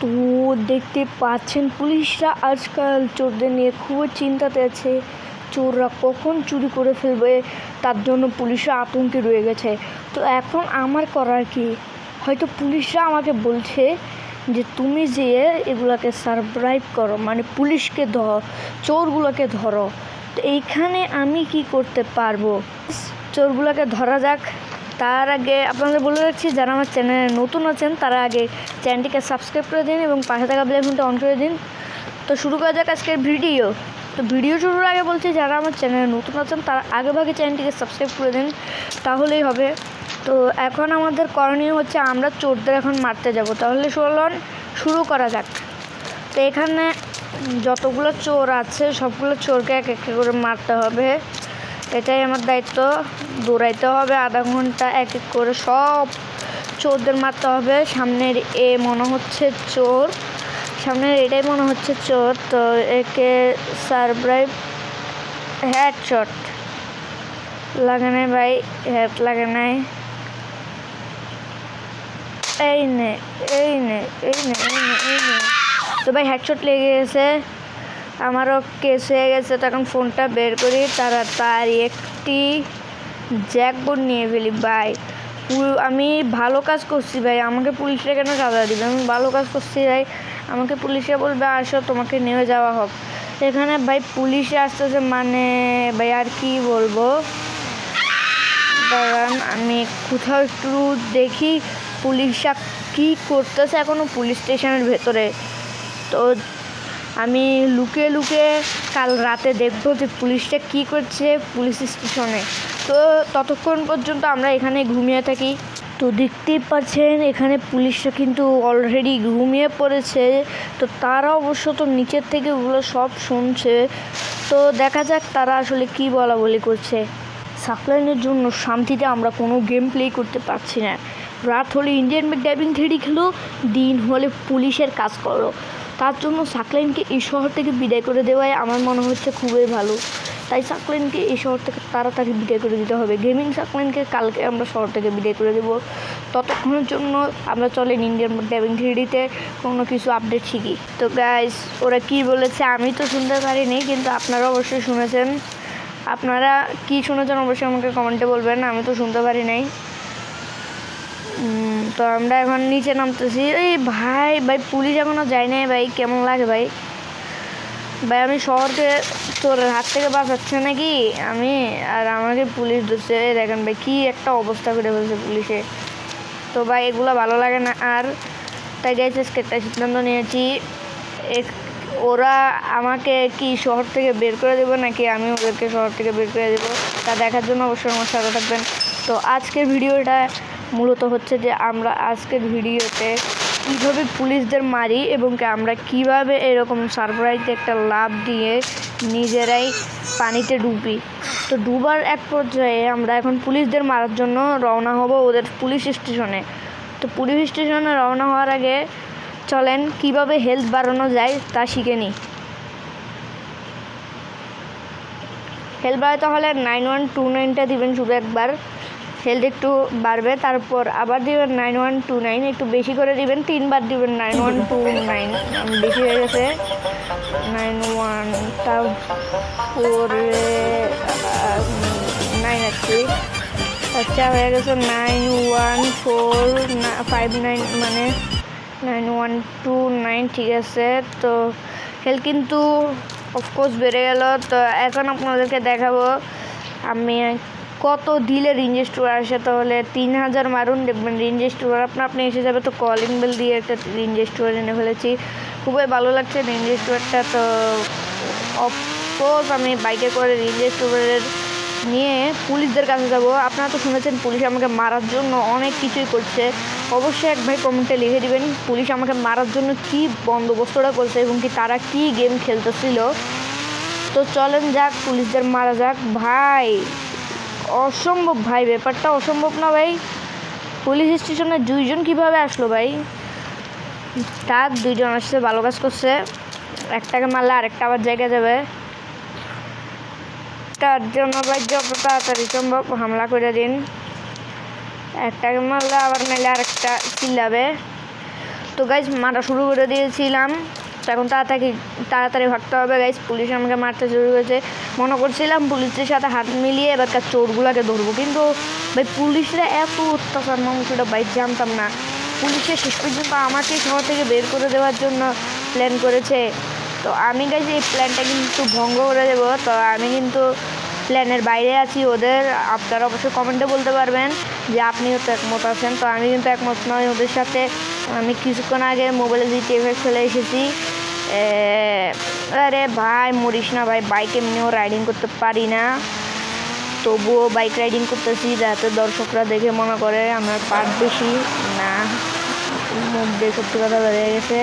তো দেখতে পাচ্ছেন পুলিশরা আজকাল চোরদের নিয়ে খুবই চিন্তাতে আছে। চোররা কখন চুরি করে ফেলবে তার জন্য পুলিশরা আতঙ্কে রয়ে গেছে। তো এখন আমার করার কি, হয়তো পুলিশরা আমাকে বলছে যে তুমি যে এগুলাকে সারপ্রাইজ করো, মানে পুলিশকে চোরগুলোকে ধরো। তো এইখানে আমি কি করতে পারবো, চোরগুলোকে ধরা যাক। তার আগে আপনাদের বলে রাখছি, যারা আমার চ্যানেলে নতুন আছেন তারা আগে চ্যানেলটিকে সাবস্ক্রাইব করে দিন এবং পাশে থাকা বেল আইকনটা অন করে দিন। তো শুরু করা যাক আজকের ভিডিও। তো ভিডিও শুরুর আগে বলছি, যারা আমার চ্যানেলে নতুন আছেন তারা আগেভাগে চ্যানেলটিকে সাবস্ক্রাইব করে দিন, তাহলেই হবে। তো এখন আমাদের করণীয় হচ্ছে আমরা চোরদের এখন মারতে যাব। তাহলে শুরু করা যাক। তো এখানে যতগুলো চোর আছে সবগুলো চোরকে এক এক করে মারতে হবে, এটাই আমার দায়িত্ব। দৌড়াইতে হবে আধা ঘন্টা, এক এক করে সব চোরদের মারতে হবে। সামনের মনে হচ্ছে চোর, সামনের এটাই মনে হচ্ছে চোর। তো একে সারপ্রাইজ হেডশট লাগে নাই ভাই, হেড লাগে নাই। এই নে এই নে এই নে এই নে এই নে। তো ভাই হেডশট লেগে গেছে, আমারও কেস হয়ে গেছে। তখন ফোনটা বের করি, তাড়াতাড়ি একটি জ্যাকবোর্ড নিয়ে ফেলি। ভাই আমি ভালো কাজ করছি ভাই, আমাকে পুলিশরা কেন সাজা দিবে? আমি ভালো কাজ করছি ভাই, আমাকে পুলিশরা বলবে আসো তোমাকে নিয়ে যাওয়া হোক। এখানে ভাই পুলিশে আসতেছে, মানে ভাই আর কি বলবো। কারণ আমি কোথাও একটু দেখি পুলিশরা কী করতেছে এখনও পুলিশ স্টেশনের ভেতরে। তো আমি লুকিয়ে লুকিয়ে কাল রাতে দেখবো যে পুলিশটা কী করছে পুলিশ স্টেশনে। তো ততক্ষণ পর্যন্ত আমরা এখানে ঘুমিয়ে থাকি। তো দেখতেই পাচ্ছেন এখানে পুলিশরা কিন্তু অলরেডি ঘুমিয়ে পড়েছে। তো তারা অবশ্য তো নিচের থেকে ওগুলো সব শুনছে। তো দেখা যাক তারা আসলে কি বলা বলি করছে। সাকলাইনের জন্য শান্তিতে আমরা কোনো গেম প্লে করতে পারছি না। রাত হলে ইন্ডিয়ান ড্রাইভিং থ্রি খেলো, দিন হলে পুলিশের কাজ করো। তার জন্য সাকলাইনকে এই শহর থেকে বিদায় করে দেওয়াই আমার মনে হচ্ছে খুবই ভালো। তাই সাকলাইনকে এই শহর থেকে তাড়াতাড়ি বিদায় করে দিতে হবে। গেমিং সাকলাইনকে কালকে আমরা শহর থেকে বিদায় করে দেবো। ততক্ষণের জন্য আমরা চলেন ইন্ডিয়ান ড্রাইভিং থ্রিতে কোনো কিছু আপডেট শিখি। তো গাইস, ওরা কি বলেছে আমি তো শুনতে পারিনি, কিন্তু আপনারা অবশ্যই শুনেছেন। আপনারা কি শুনেছেন অবশ্যই আমাকে কমেন্টে বলবেন, আমি তো শুনতে পারি নাই। তো আমরা এখন নিচে নামতেছি। এই ভাই পুলিশ এখনও যায় নাই ভাই, কেমন লাগে ভাই। আমি শহরকে চোরের হাত থেকে বাঁচাচ্ছে নাকি আমি, আর আমাকে পুলিশ ধরছে। দেখেন ভাই কি একটা অবস্থা করে ফেলছে পুলিশে। তো ভাই এগুলো ভালো লাগে না আর। তাই গাইছে একটা সিদ্ধান্ত নিয়েছি, ওরা আমাকে কি শহর থেকে বের করে দেবো নাকি আমি ওদেরকে শহর থেকে বের করে দেবো, তা দেখার জন্য অবশ্যই আমার সাথে থাকবেন। তো আজকের ভিডিওটা মূলত হচ্ছে যে আমরা আজকের ভিডিওতে কীভাবে পুলিশদের মারি এবং আমরা কিভাবে এরকম সারপ্রাইজ একটা লাভ দিয়ে নিজেরাই পানিতে ডুবি। তো ডুবার এক পর্যায়ে আমরা এখন পুলিশদের মারার জন্য রওনা হব ওদের পুলিশ স্টেশনে। তো পুলিশ স্টেশনে রওনা হওয়ার আগে চলেন কিভাবে হেলথ বাড়ানো যায় তা শিখে নিই। হেলথ বাড়াতে হলে 9129টা দিবেন শুধু একবার, হেলথ একটু বাড়বে। তারপর আবার দিবেন 9129, একটু বেশি করে দিবেন, 3বার দিবেন 9129, বেশি হয়ে গেছে। 91 তারপরে 9 আছে, আচ্ছা হয়ে গেছে 91459, মানে 9129, ঠিক আছে। তো হেলথ কিন্তু অফকোর্স বেড়ে গেল। তো এখন আপনাদেরকে দেখাবো আমি কত দিলে রেঞ্জ স্টোর আসে। তাহলে 3000 মারুন, দেখবেন রেঞ্জ স্টোর আপনি এসে যাবে। তো কলিং বেল দিয়ে একটা রেঞ্জ স্টোর এনে ফেলেছি, খুবই ভালো লাগছে রেঞ্জ স্টোরটা। তো অফকোর্স আমি বাইকে করে রেঞ্জ স্টোরের নিয়ে পুলিশদের কাছে যাব। আপনারা তো শুনেছেন পুলিশ আমাকে মারার জন্য অনেক কিছুই করছে। অবশ্যই এক ভাই কমেন্টে লিখে দিবেন পুলিশ আমাকে মারার জন্য কি বন্দোবস্তটা করছে এবং কি তারা কি গেম খেলতেছিল। তো চলেন যাক পুলিশদের মারা যাক। ভাই অসম্ভব ভাই, ব্যাপারটা অসম্ভব না ভাই। পুলিশ স্টেশনে 2জন কীভাবে আসলো ভাই? তার 2জন আসছে, ভালো কাজ করছে। একটাকে মারলে আরেকটা আবার জায়গায় যাবে। তার জন্য ভাই যত তাড়াতাড়ি সম্ভব হামলা করে দিন। একটাকে মারলে আবার নাইলে আরেকটা চিল্লাবে। তো গাইজ মারা শুরু করে দিয়েছিলাম। তো এখন তাড়াতাড়ি ভাগতে হবে গাইজ। পুলিশ আমাকে মারতে শুরু করেছে। মনে করছিলাম পুলিশের সাথে হাত মিলিয়ে এবারকার চোরগুলোকে ধরবো, কিন্তু ভাই পুলিশরা এত অত্যাচার মানুষটা ভাই জানতাম না। পুলিশে শেষ পর্যন্ত আমাকে শহর থেকে বের করে দেওয়ার জন্য প্ল্যান করেছে। তো আমি গাইজ এই প্ল্যানটা কিন্তু ভঙ্গ করে দেবো। তো আমি কিন্তু প্ল্যানের বাইরে আছি ওদের। আপনারা অবশ্যই কমেন্টে বলতে পারবেন যে আপনিও তো একমত আছেন। তো আমি কিন্তু একমত নয় ওদের সাথে। আমি কিছুক্ষণ আগে মোবাইলে জিটিএফ চলে এসেছি। আরে ভাই মরিস না ভাই, বাইক এমনিও রাইডিং করতে পারি না, তবুও বাইক রাইডিং করতেছি যাতে দর্শকরা দেখে মনে করে আমার পার্ট বেশি না। মুখ দিয়ে সত্যি কথা বেরিয়ে গেছে,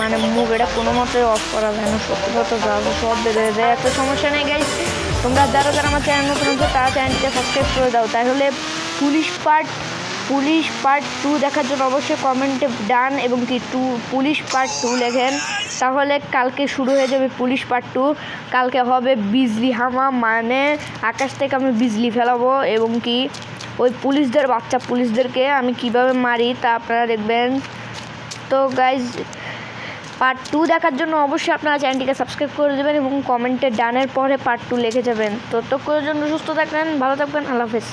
মানে মুখ এটা কোনো মতে অফ করা যায় না, সত্যি কথা সব বেরিয়ে যায়। একটা সমস্যা নেই গাইজ, তোমরা যারা আমার চ্যানেল নতুন আছে তারা চ্যানেলটিকে সাবস্ক্রাইব করে দাও। তাহলে পুলিশ পার্ট 2 দেখার জন্য অবশ্যই কমেন্টে ডান এবং কি পুলিশ পার্ট 2 লেখেন। তাহলে কালকে শুরু হয়ে যাবে পুলিশ পার্ট 2। কালকে হবে বিজলি হামা, মানে আকাশ থেকে আমি বিজলি ফেলাবো এবং কি ওই বাচ্চা পুলিশদেরকে আমি কিভাবে মারি তা আপনারা দেখবেন। তো গাইজ পার্ট 2 দেখার জন্য অবশ্যই আপনারা চ্যানেলটিকে সাবস্ক্রাইব করে দেবেন এবং কমেন্টে ডানের পরে পার্ট 2 লিখে যাবেন। ততক্ষণের জন্য সুস্থ থাকবেন, ভালো থাকবেন, আল্লাহ হাফেজ।